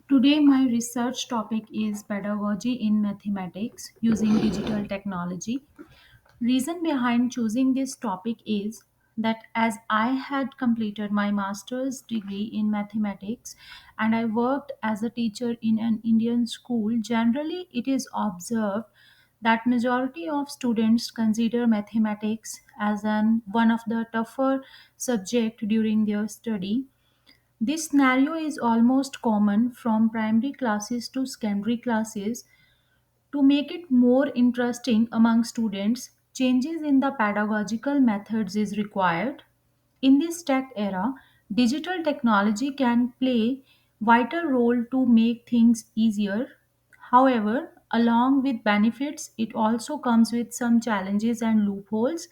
Today, my research topic is pedagogy in mathematics using digital technology. Reason behind choosing this topic is that as I had completed my master's degree in mathematics and I worked as a teacher in an Indian school, generally it is observed that majority of students consider mathematics as one of the tougher subject during their study. This scenario is almost common from primary classes to secondary classes. To make it more interesting among students, changes in the pedagogical methods is required. In this tech era, digital technology can play vital role to make things easier. However, along with benefits, it also comes with some challenges and loopholes.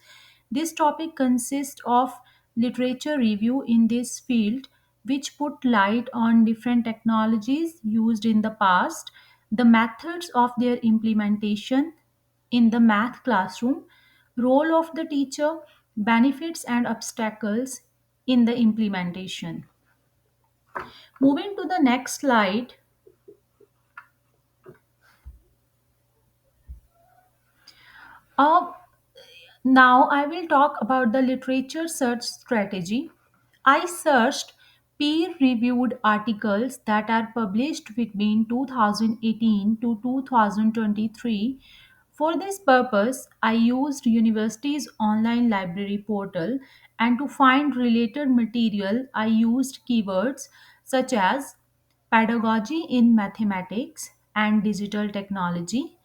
This topic consists of literature review in this field, which put light on different technologies used in the past, the methods of their implementation in the math classroom, role of the teacher, benefits and obstacles in the implementation. Moving to the next slide, uh, now I will talk about the literature search strategy. I searched peer reviewed articles that are published between 2018 to 2023. For this purpose, I used university's online library portal, and to find related material, I used keywords such as pedagogy in mathematics and digital technology,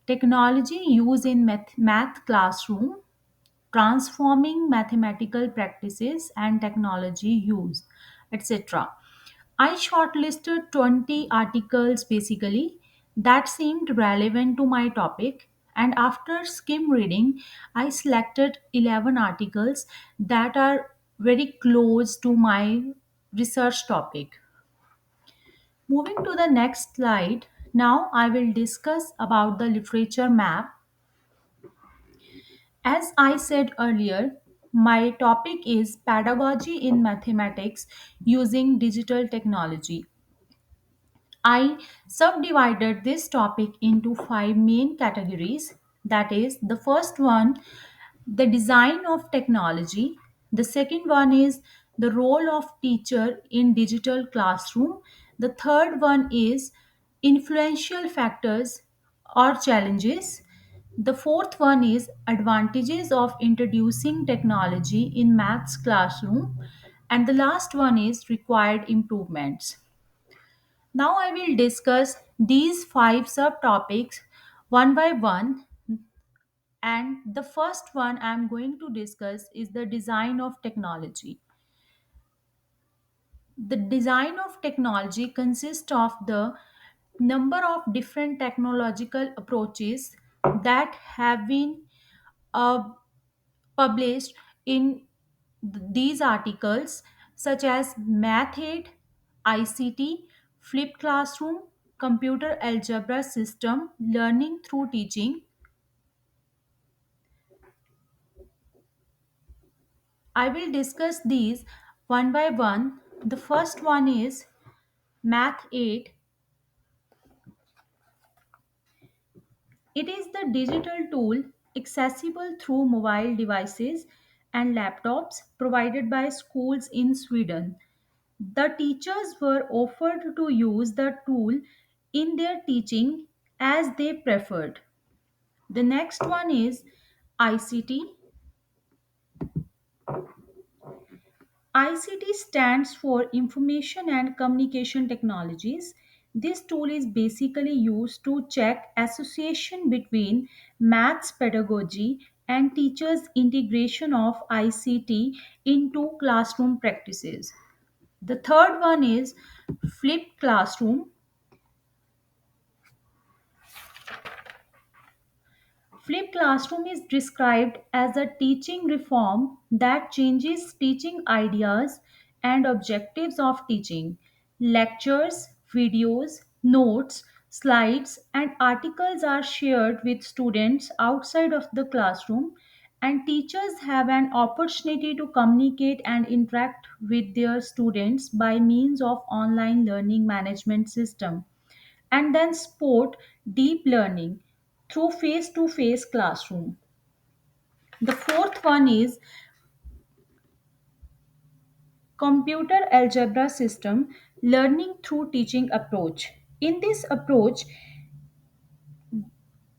technology used in math classroom, transforming mathematical practices and technology use, etc. I shortlisted 20 articles basically that seemed relevant to my topic, and after skim reading, I selected 11 articles that are very close to my research topic. Moving to the next slide, now I will discuss about the literature map. As I said earlier, my topic is pedagogy in mathematics using digital technology. I subdivided this topic into five main categories. That is, the first one, the design of technology. The second one is the role of teacher in digital classroom. The third one is influential factors or challenges. The fourth one is advantages of introducing technology in maths classroom. And the last one is required improvements. Now I will discuss these five subtopics one by one, and the first one I am going to discuss is the design of technology. The design of technology consists of the number of different technological approaches that have been uh, published in these articles, such as Math 8, ICT, Flipped Classroom, Computer Algebra System, Learning through Teaching. I will discuss these one by one. The first one is Math 8. It is the digital tool accessible through mobile devices and laptops provided by schools in Sweden. The teachers were offered to use the tool in their teaching as they preferred. The next one is ICT. ICT stands for Information and Communication Technologies. This tool is basically used to check association between maths pedagogy and teachers' integration of ICT into classroom practices. The third one is flipped classroom. Flipped classroom is described as a teaching reform that changes teaching ideas and objectives of teaching. Lectures, videos, notes, slides, and articles are shared with students outside of the classroom, and teachers have an opportunity to communicate and interact with their students by means of online learning management system, and then support deep learning through face to face classroom. The fourth one is computer algebra system learning through teaching approach. In this approach,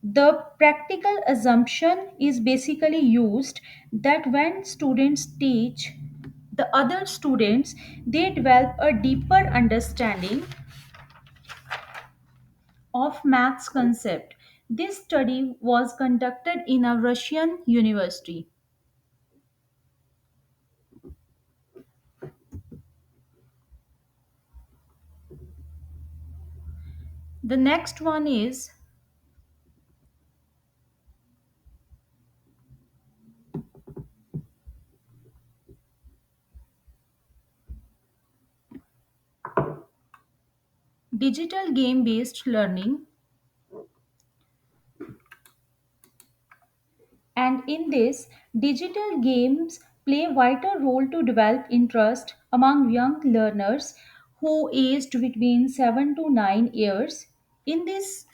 the practical assumption is basically used that when students teach the other students, they develop a deeper understanding of maths concept. This study was conducted in a Russian university. The next one is digital game based learning. And in this, digital games play a vital role to develop interest among young learners who aged between 7 to 9 years. In this,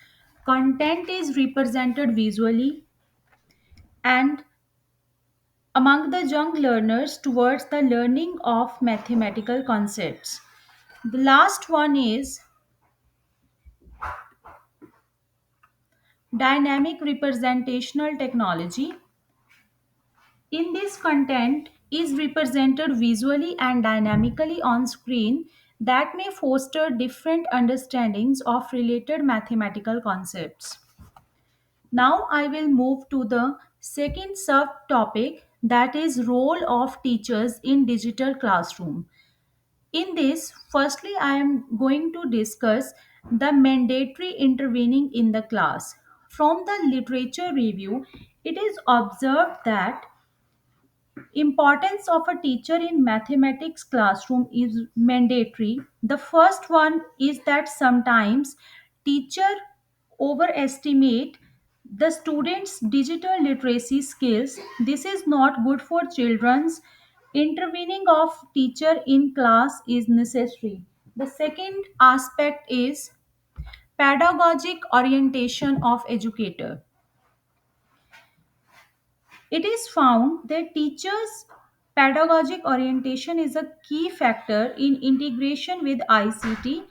content is represented visually and among the young learners towards the learning of mathematical concepts. The last one is dynamic representational technology. In this, content is represented visually and dynamically on screen that may foster different understandings of related mathematical concepts. Now I will move to the second subtopic, that is role of teachers in digital classroom. In this, firstly I am going to discuss the mandatory intervening in the class. From the literature review, it is observed that importance of a teacher in mathematics classroom is mandatory. The first one is that sometimes teacher overestimate the students digital literacy skills. This is not good for children's. Intervening of teacher in class is necessary. The second aspect is pedagogic orientation of educator. It is found that teachers' pedagogic orientation is a key factor in integration with ICT.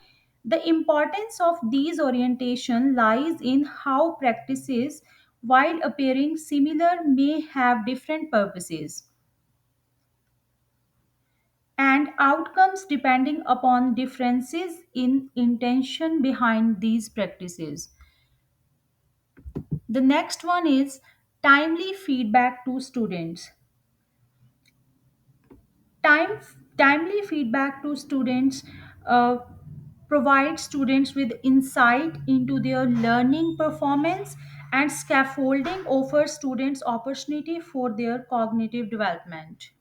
The importance of these orientation lies in how practices, while appearing similar, may have different purposes and outcomes depending upon differences in intention behind these practices. The next one is timely feedback to students. Time, Timely feedback to students uh, provide students with insight into their learning performance, and scaffolding offers students opportunity for their cognitive development.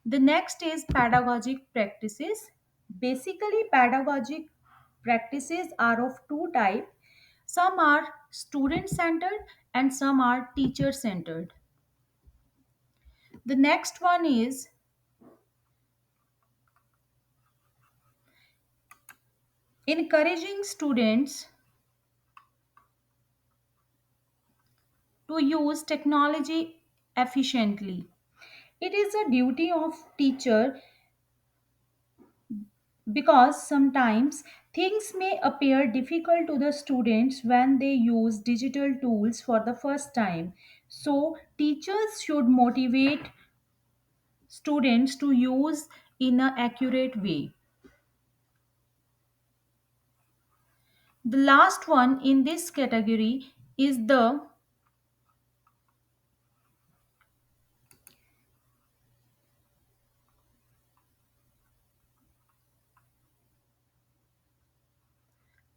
The next is pedagogic practices. Basically, pedagogic practices are of two types. Some are student centered and some are teacher centered. The next one is encouraging students to use technology efficiently. It is a duty of teacher because sometimes things may appear difficult to the students when they use digital tools for the first time. So teachers should motivate students to use in an accurate way. The last one in this category is the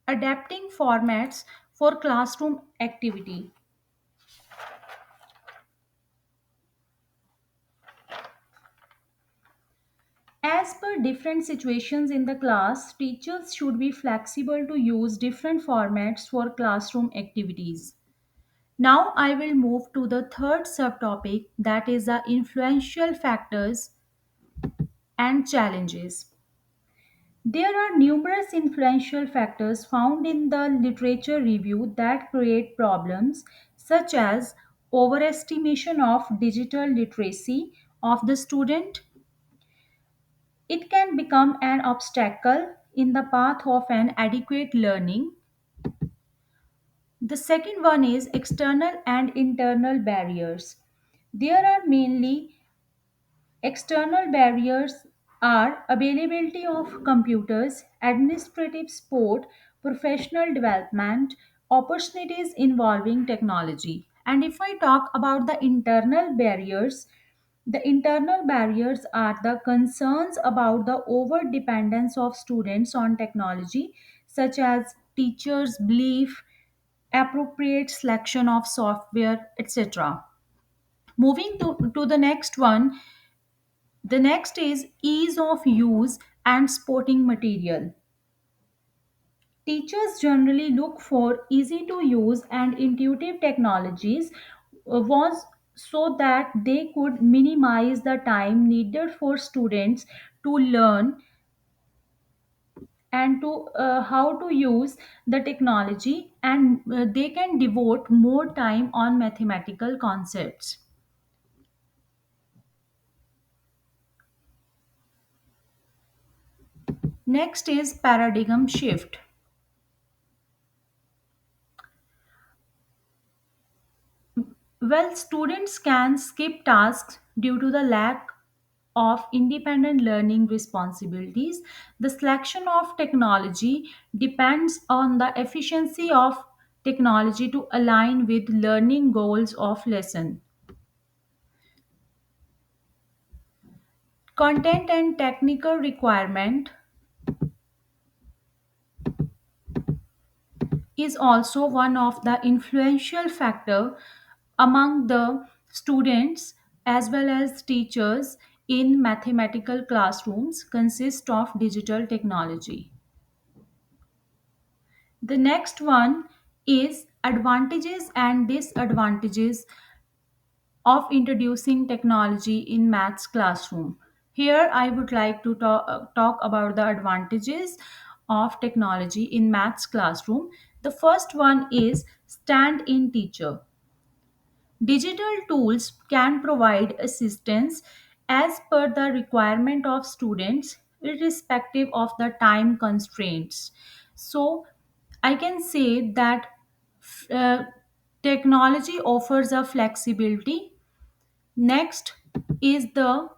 adapting formats for classroom activity. As per different situations in the class, teachers should be flexible to use different formats for classroom activities. Now I will move to the third subtopic, that is the influential factors and challenges. There are numerous influential factors found in the literature review that create problems, such as overestimation of digital literacy of the student. It can become an obstacle in the path of an adequate learning. The second one is external and internal barriers. There are mainly external barriers are availability of computers, administrative support, professional development, opportunities involving technology. And if I talk about the internal barriers are the concerns about the over dependence of students on technology, such as teachers' belief, appropriate selection of software, etc. Moving to the next one, the next is ease of use and sporting material. Teachers generally look for easy to use and intuitive technologies was so that they could minimize the time needed for students to learn and to how to use the technology, and they can devote more time on mathematical concepts. Next is paradigm shift. Well, students can skip tasks due to the lack of independent learning responsibilities. The selection of technology depends on the efficiency of technology to align with learning goals of lesson. Content and technical requirement is also one of the influential factor among the students as well as teachers in mathematical classrooms consist of digital technology. The next one is advantages and disadvantages of introducing technology in maths classroom. Here I would like to talk about the advantages of technology in maths classroom. The first one is stand in teacher. Digital tools can provide assistance as per the requirement of students, irrespective of the time constraints. So, I can say that uh, technology offers a flexibility. Next is the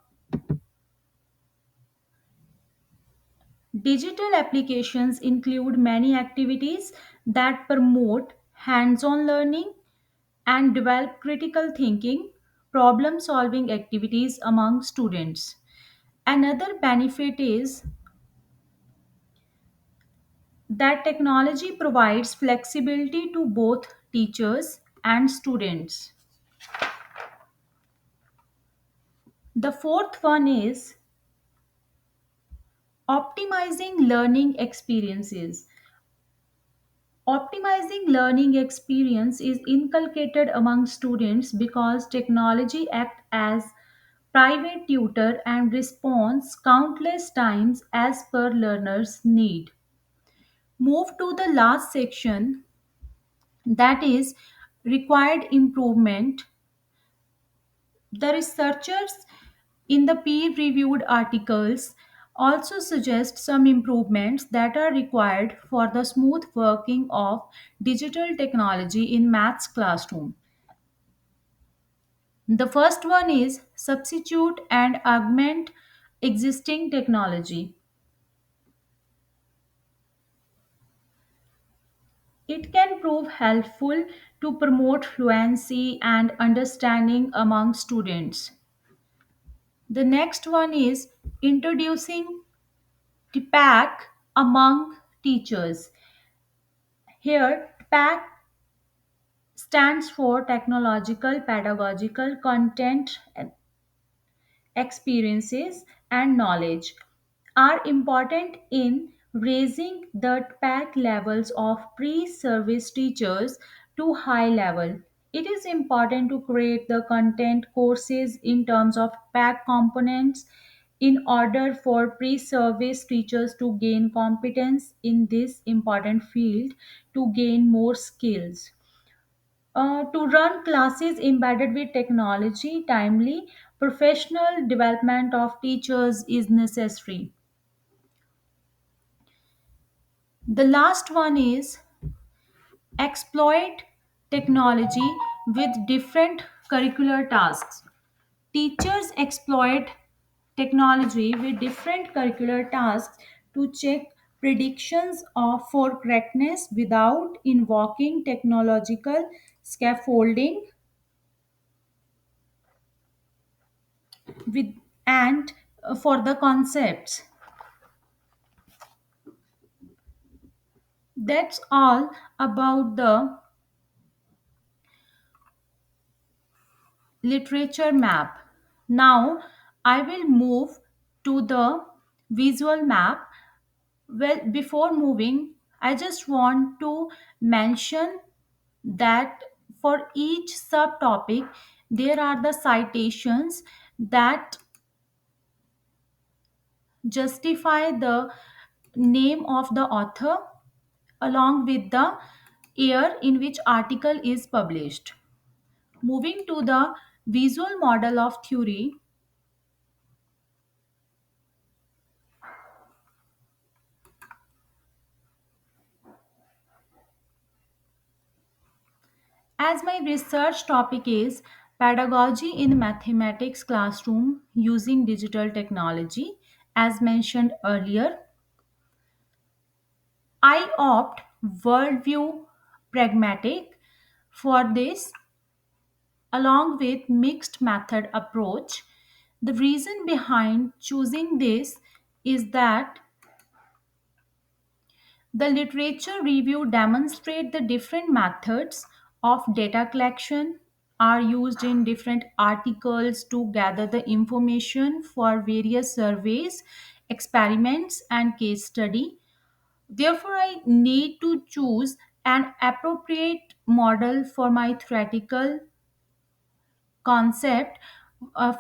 digital applications include many activities that promote hands on learning and develop critical thinking, problem solving activities among students. Another benefit is that technology provides flexibility to both teachers and students. The fourth one is optimizing learning experiences. Optimizing learning experience is inculcated among students because technology acts as private tutor and responds countless times as per learner's need. Move to the last section, that is required improvement. The researchers in the peer reviewed articles also suggest some improvements that are required for the smooth working of digital technology in maths classroom. The first one is substitute and augment existing technology. It can prove helpful to promote fluency and understanding among students. The next one is introducing TPAC among teachers. Here, TPAC stands for Technological Pedagogical Content Experiences and Knowledge, are important in raising the TPAC levels of pre service teachers to high level. It is important to create the content courses in terms of pack components in order for pre-service teachers to gain competence in this important field to gain more skills. To run classes embedded with technology, timely professional development of teachers is necessary. The last one is exploit technology with different curricular tasks. Teachers exploit technology with different curricular tasks to check predictions of for correctness without invoking technological scaffolding with and for the concepts. That's all about the literature map. Now I will move to the visual map. Well, before moving, I just want to mention that for each subtopic, there are the citations that justify the name of the author along with the year in which article is published. Moving to the visual model of theory, as my research topic is pedagogy in mathematics classroom using digital technology, as mentioned earlier, I opt worldview pragmatic for this along with mixed method approach. The reason behind choosing this is that the literature review demonstrate the different methods of data collection are used in different articles to gather the information for various surveys, experiments and case study. Therefore, I need to choose an appropriate model for my theoretical concept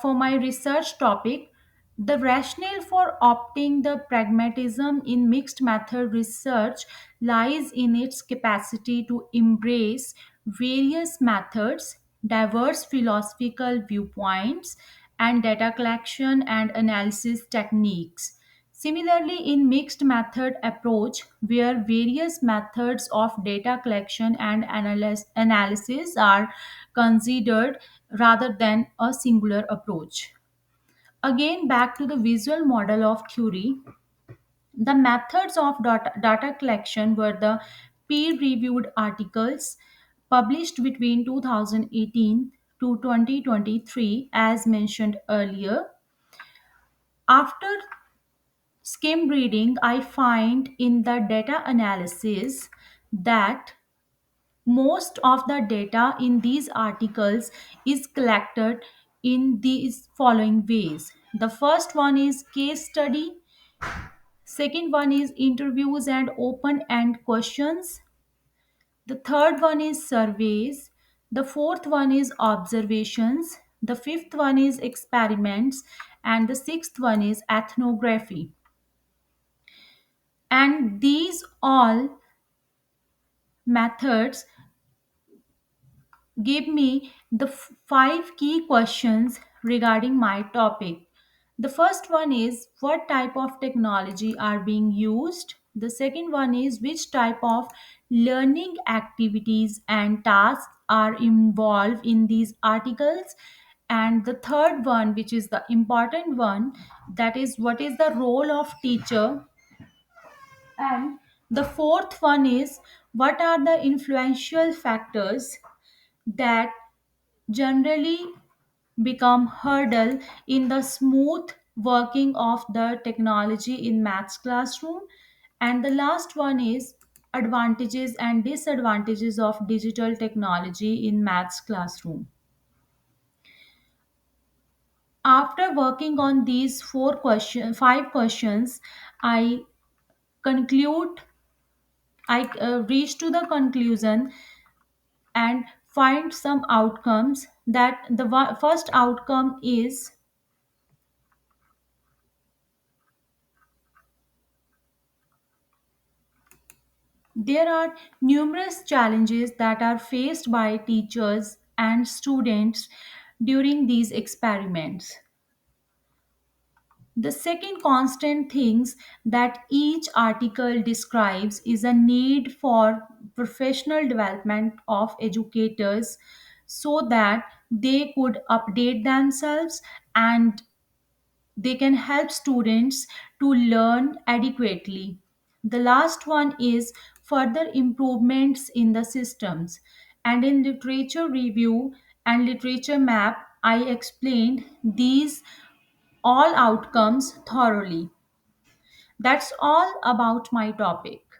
for my research topic. The rationale for opting the pragmatism in mixed method research lies in its capacity to embrace various methods, diverse philosophical viewpoints, and data collection and analysis techniques. Similarly, in mixed method approach, where various methods of data collection and analysis are considered rather than a singular approach. Again, back to the visual model of theory, the methods of data collection were the peer reviewed articles published between 2018 to 2023, as mentioned earlier. After skim reading, I find in the data analysis that most of the data in these articles is collected in these following ways. The first one is case study, second one is interviews and open end questions, the third one is surveys, the fourth one is observations, the fifth one is experiments, and the sixth one is ethnography. And these all methods give me the five key questions regarding my topic. The first one is what type of technology are being used. The second one is which type of learning activities and tasks are involved in these articles. And the third one, which is the important one, that is what is the role of teacher. And the fourth one is what are the influential factors that generally become hurdle in the smooth working of the technology in maths classroom. And the last one is advantages and disadvantages of digital technology in maths classroom. After working on these five questions, I conclude I reach to the conclusion and find some outcomes. That the first outcome is there are numerous challenges that are faced by teachers and students during these experiments. The second constant things that each article describes is a need for professional development of educators so that they could update themselves and they can help students to learn adequately. The last one is further improvements in the systems. And in literature review and literature map, I explained these all outcomes thoroughly. That's all about my topic.